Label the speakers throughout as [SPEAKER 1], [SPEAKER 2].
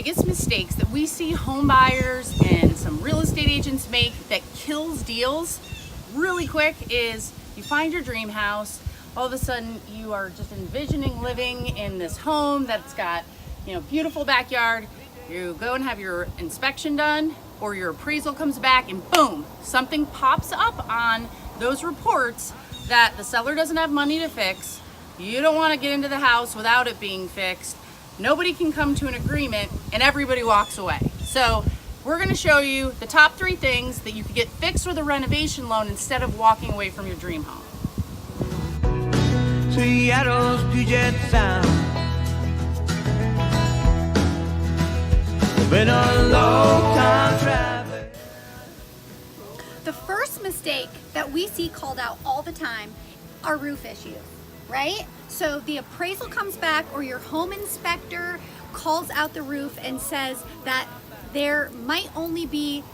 [SPEAKER 1] biggest mistakes that we see home buyers and some real estate agents make that kills deals really quick is you find your dream house. All of a sudden you are just envisioning living in this home that's got, beautiful backyard. You go and have your inspection done or your appraisal comes back and boom, something pops up on those reports that the seller doesn't have money to fix. You don't want to get into the house without it being fixed. Nobody can come to an agreement and everybody walks away. So we're going to show you the top 3 things that you can get fixed with a renovation loan instead of walking away from your dream home.
[SPEAKER 2] Seattle's Puget Sound. Been a long time traveling.
[SPEAKER 3] The first mistake that we see called out all the time are roof issues, right? So the appraisal comes back or your home inspector calls out the roof and says that there might only be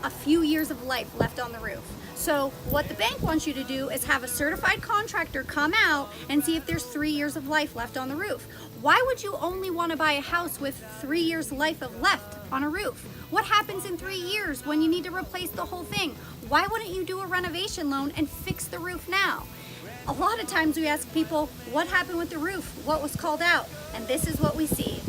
[SPEAKER 3] a few years of life left on the roof. So what the bank wants you to do is have a certified contractor come out and see if there's 3 years of life left on the roof. Why would you only want to buy a house with 3 years life of left on a roof? What happens in 3 years when you need to replace the whole thing? Why wouldn't you do a renovation loan and fix the roof now? A lot of times we ask people, what happened with the roof? What was called out? And this is what we see.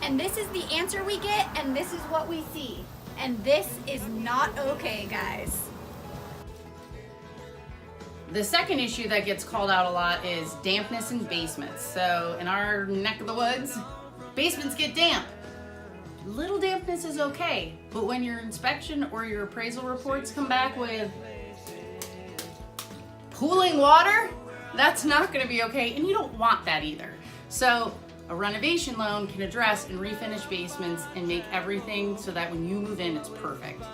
[SPEAKER 3] And this is the answer we get, and this is what we see. And this is not okay, guys.
[SPEAKER 1] The second issue that gets called out a lot is dampness in basements. So in our neck of the woods, basements get damp. Little dampness is okay, but when your inspection or your appraisal reports come back with pooling water, that's not going to be okay, and you don't want that either. So a renovation loan can address and refinish basements and make everything so that when you move in, it's perfect.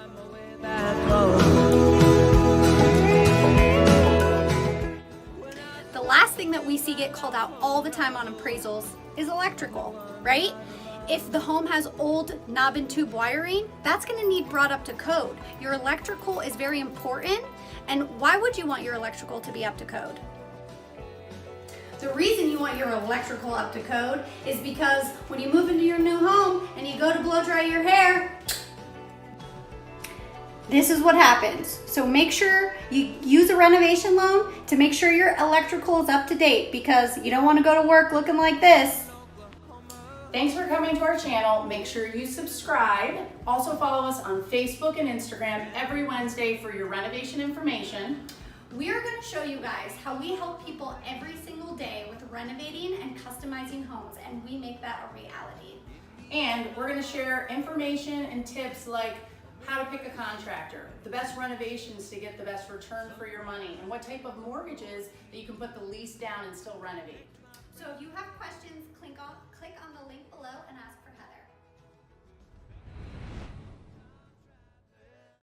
[SPEAKER 3] The last thing that we see get called out all the time on appraisals is electrical, right? If the home has old knob and tube wiring, that's going to need brought up to code. Your electrical is very important, and why would you want your electrical to be up to code? The reason you want your electrical up to code is because when you move into your new home and you go to blow dry your hair, this is what happens. So make sure you use a renovation loan to make sure your electrical is up to date, because you don't want to go to work looking like this.
[SPEAKER 1] Thanks for coming to our channel. Make sure you subscribe. Also follow us on Facebook and Instagram every Wednesday for your renovation information.
[SPEAKER 3] We are going to show you guys how we help people every single day with renovating and customizing homes, and we make that a reality.
[SPEAKER 1] And we're going to share information and tips like how to pick a contractor, the best renovations to get the best return for your money, and what type of mortgages that you can put the lease down and still renovate.
[SPEAKER 3] So if you have questions, click on the link below and ask for